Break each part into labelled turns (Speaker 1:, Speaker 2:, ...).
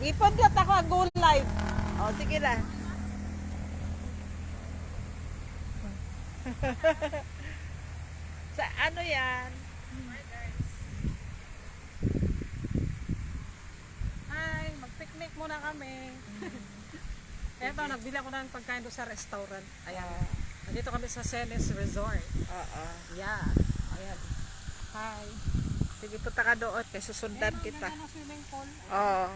Speaker 1: Ipundot ako ang go live. O, sige na. Sa ano yan?
Speaker 2: Hi, mag-picnic muna kami. Eto, nagbili ako ng pagkain doon sa restaurant. Ayan. Nandito kami sa Cenis Resort.
Speaker 1: Oo.
Speaker 2: Yeah. Ayan. Hi.
Speaker 1: Sige, punta ka doon. Kaya susundan kita.
Speaker 2: Ayan, swimming pool.
Speaker 1: Oo.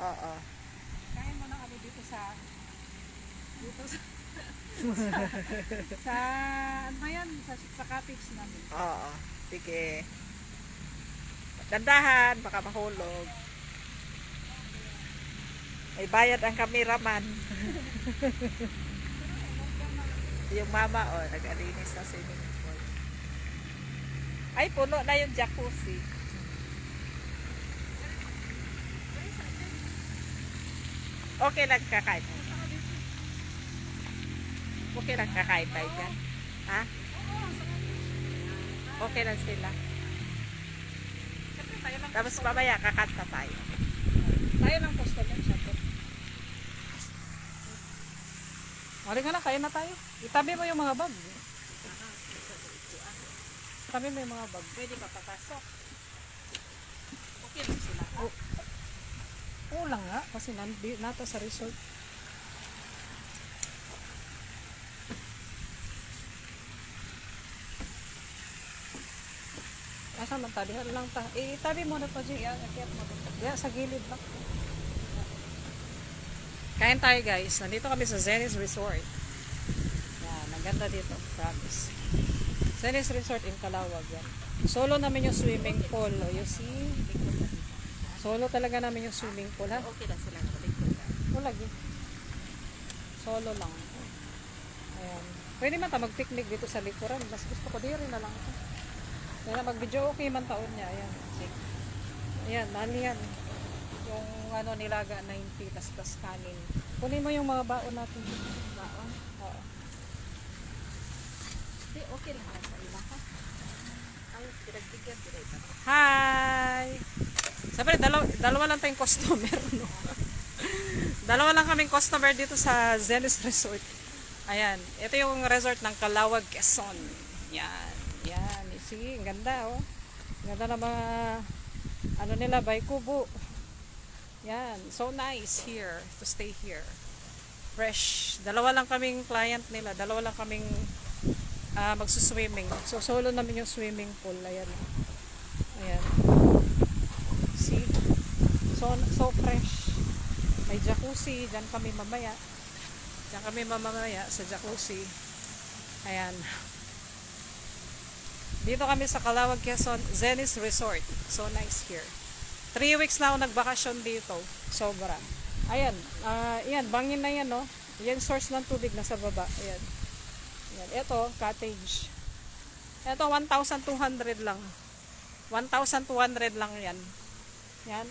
Speaker 1: Oo.
Speaker 2: Kain muna kami dito sa sa ano yan, sa cottage namin.
Speaker 1: Oo. Sige. Dandahan, baka mahulog. May bayad ang kameraman. Yung mama, nag-alinis na swimming pool. Ay, puno na yung jacuzzi. Okay lang kakain. Okay lang kakain tayo dyan. Ha? Okay lang sila.
Speaker 2: Siyempre, tayo lang
Speaker 1: Tapos mamaya kakanta tayo.
Speaker 2: customer siya po. Halika na, kain na tayo. Itabi mo yung mga bag. Itabi mo yung mga bag.
Speaker 1: Pwede pa papasok. Okay lang sila.
Speaker 2: Oo lang nga, kasi nato sa resort. Asa man tabi? Lang ta. Itabi mo na pa dyan. Yeah, sa gilid lang. Kain tayo guys. Nandito kami sa Cenis Resort. Yan, ang ganda dito. Promise. Cenis Resort in Calawag yan. Solo namin yung swimming pool. You see? Solo talaga namin yung swimming pool, ha?
Speaker 1: Okay lang sila.
Speaker 2: Wala lagi. Solo lang. Ayan. Pwede man ta mag-picnic dito sa likuran. Mas gusto ko diri na lang. Kaya mag-video okay man taon niya. Ayan. Ayan, nani yan. Yung ano nilaga 90 tas kanin. Kunin mo yung mga baon natin.
Speaker 1: Baon?
Speaker 2: Oo.
Speaker 1: Okay lang sa ila ha. Ay, pinagdigyan direct.
Speaker 2: Hi! Sabi, dalawa lang tayong customer, no? Dalawa lang kaming customer dito sa Cenis Resort. Ayan. Ito yung resort ng Calawag, Quezon. Yan. Yan. See, ang ganda, oh. Ganda na mga ano nila, by kubo. Yan. So nice here to stay here. Fresh. Dalawa lang kaming client nila. Dalawa lang kaming magsuswimming. So solo namin yung swimming pool. Ayan. Ayan. See? So fresh. May jacuzzi. Diyan kami mamaya. Diyan kami mamaya sa jacuzzi. Ayan. Dito kami sa Calawag, Quezon, Cenis Resort. So nice here. 3 weeks na ako nagbakasyon dito. Sobra. Ayan. Ayan. Bangin na yan, no? Yan source ng tubig nasa baba. Ayan. Ayan. Ito, cottage. Ito, 1,200 lang. 1,200 lang yan. Yan.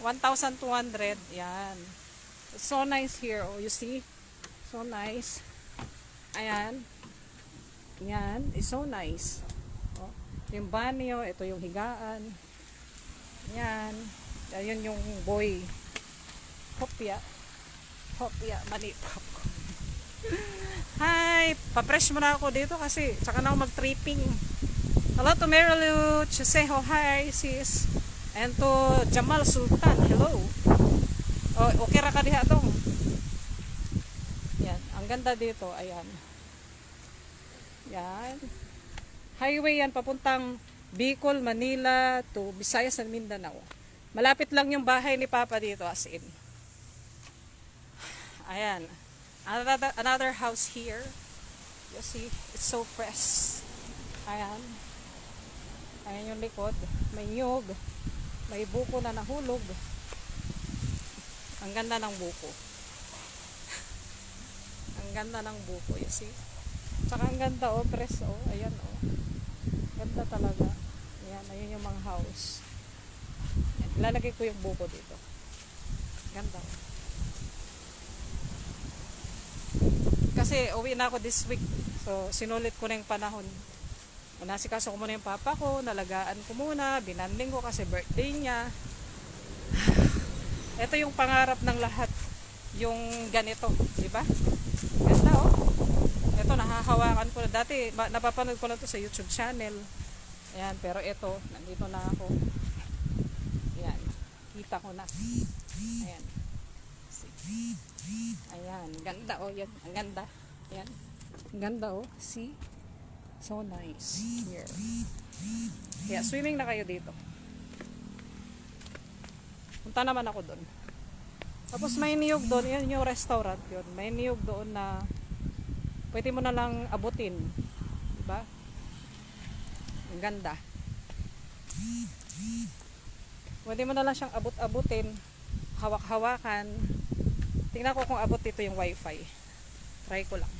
Speaker 2: 1,200. Yan. It's so nice here. Oh, you see? So nice. Ayan. Yan. It's so nice. Oh, yung banyo. Ito yung higaan. Yan. Ayun yung boy. Hopya. Hopya. Mani popcorn. Hi! Pa-fresh muna ako dito kasi tsaka na ako mag-tripping. Hello to Marilu Chuseho. Hi sis. And to Jamal Sultan. Hello. Oh, okay ra ka diha dong. Yan. Ang ganda dito. Ayan. Yan. Highway yan papuntang Bicol, Manila to Visayas and Mindanao. Malapit lang yung bahay ni Papa dito as in. Ayan. Another house here. You see, it's so fresh. Ayan. Ayan yung likod. May nyug. May buko na nahulog. Ang ganda ng buko. Ang ganda ng buko, you see. Tsaka ang ganda, oh, fresh, oh. Ayan, oh. Ganda talaga. Ayan, ayun yung mga house. Ayan, ilalagay ko yung buko dito. Ganda. Kasi uwi na ako this week. So, sinulit ko na yung panahon. Nasikaso ko muna yung papa ko, nalagaan ko muna, binanding ko kasi birthday niya. Ito yung pangarap ng lahat. Yung ganito, di ba? Ganda oh. Ito nahahawakan ko na. Dati napapanood ko na to sa YouTube channel. Ayan, pero ito, nandito na ako. Ayan, kita ko na. Ayan. See? Ayan, ganda oh. Yan, ang ganda. Ayan. Ang ganda oh. See? So nice. Here. Yeah, swimming na kayo dito. Punta naman ako doon. Tapos may niyog doon, yun yung restaurant yun. May niyog doon na pwede mo na lang abutin. Diba? Ang ganda. Pwede mo na lang siyang abut-abutin, hawak-hawakan. Tingnan ko kung abot dito yung wifi. Try ko lang.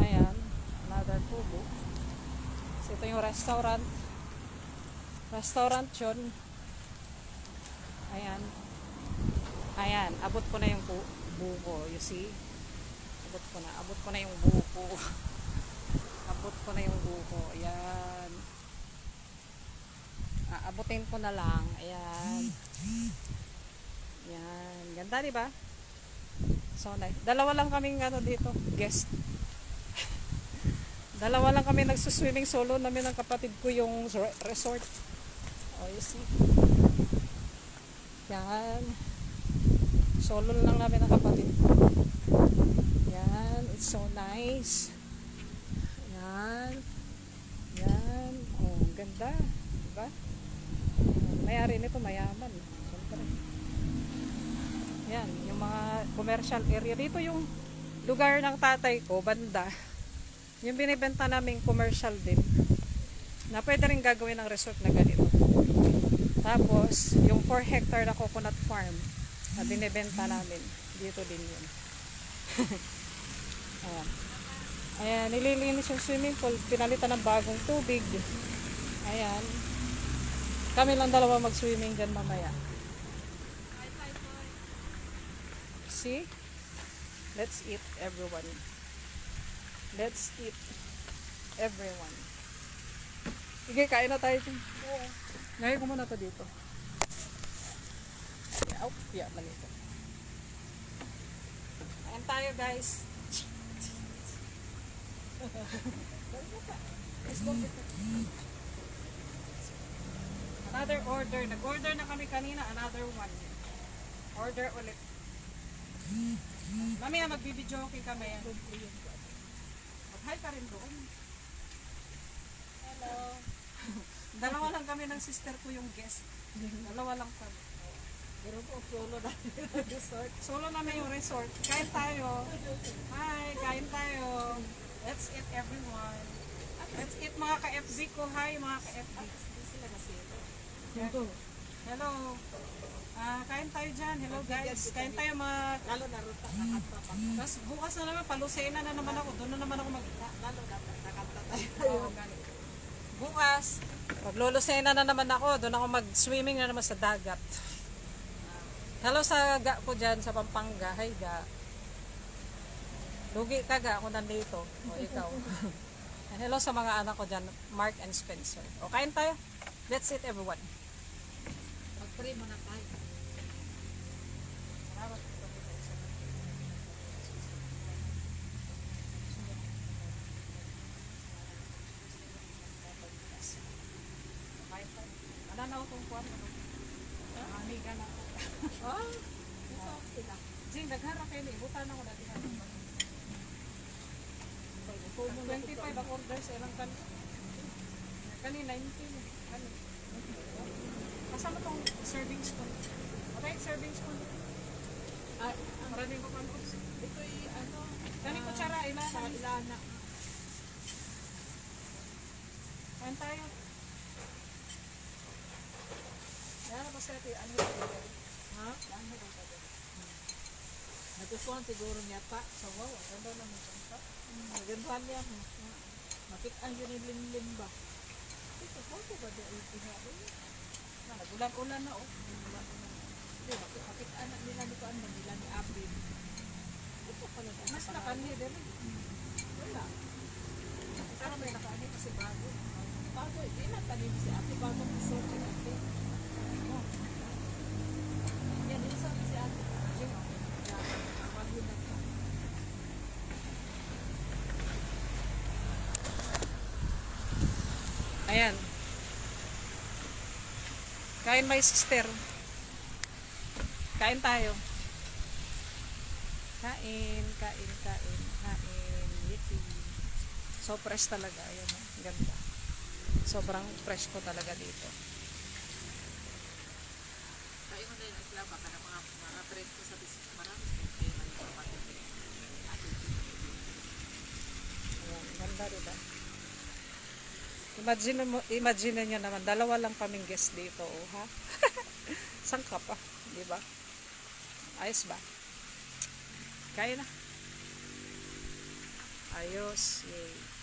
Speaker 2: Ayan, another kubo. So ito yung restaurant. Restaurant yun. Ayan. Ayan, abot ko na yung buko. You see? Abot ko na yung buko. Abot ko na yung buko. Ayan. Abutin ko na lang. Ayan. Ayan. Ganda, di ba? So, dalawa lang kaming dito, guest. Dalawa lang kami nagsuswimming solo namin ng kapatid ko yung resort. Oh, you see? Yan. Solo lang namin ng kapatid ko. Yan. It's so nice. Yan. Yan. Oh, ganda. Diba? May-ari nito mayaman. Siyempre. Yan. Yung mga commercial area. Dito yung lugar ng tatay ko, banda. Yung binibenta namin commercial din. Na pwede rin gagawin ng resort na ganito. Tapos, yung 4 hectare na coconut farm na binibenta namin, dito din yun. Ayan. Ayan, nililinis yung swimming pool, pinalitan ng bagong tubig. Ayan. Kami lang dalawa mag-swimming dyan mamaya. See? Let's eat, everyone. Let's eat, everyone. Sige, kain na tayo dyan. Ngayon ko muna to dito. Yeah, mali ito. Kain tayo, guys. Another order. Nag-order na kami kanina. Another one. Order ulit. Mamaya magbibidyo okay kami. Mag-hi ka rin doon. Hello. Dalawa lang kami ng sister ko yung guest. Dalawa lang kami. Pero po, solo na resort. Solo namin yung resort. Kain tayo. Hi, kain tayo. Let's eat everyone. Let's eat mga ka-FB ko. Hi mga ka-FB. Hello. Kain tayo dyan. Hello guys. Kain tayo mga... Lalo na ruta. Tapos bukas na naman, palusena na naman ako. Doon na naman ako lalo na nakanta tayo. Bukas, maglulusena na naman ako. Doon ako mag-swimming na naman sa dagat. Hello sa ga ko dyan sa Pampanga. Hi ga. Lugi ka ga ako nandito. O ikaw. And hello sa mga anak ko dyan, Mark and Spencer. O kain tayo. Let's eat everyone. Mag-pray muna tayo. Salamat. Ananaw itong kuwan. Amiga na ako. Oh, masarap sila. Jing, nagharap kayo na. Ibutan ako dati. 25 ang order sa ilang kan. Kani 19. Kasama itong serving spoon. Okay, serving spoon. Maraming ko pampos. Ito'y ano. Kani kutsara, ilana. Sa ilana. Kain tayo. Yan na basta ito. Ano yung order? Ha? Yan na yung order. Nagustuhan siguro niya pa. So wow, ganda naman siya. Nagandahan niya. Makitaan yun yung limlim ba? Ito, ko ba di ay pinado? Nagulan-ulan na oh. Hindi, makitaan nila ni Kuan, nila ni Abin. Ito pala na. Mas nakani din eh. Wala. Pero may nakani kasi bago. Bago, hindi na tanim si Ate. Bago ang resort si Ate. Kain my sister. Kain tayo. Kain, kain, kain, kain. Yippee. So fresh talaga. Ayan, oh. Ganda. Sobrang fresh ko talaga dito.
Speaker 1: Kain mo na yung isla, baka na mga friends ko sa bisik. Marami kayo na yung kapatid.
Speaker 2: Ayan, ganda diba? Imagine nyo naman, dalawa lang kaming guest dito, oh, ha? Saan ka pa? Diba? Ayos ba? Kaya na. Ayos. Yay.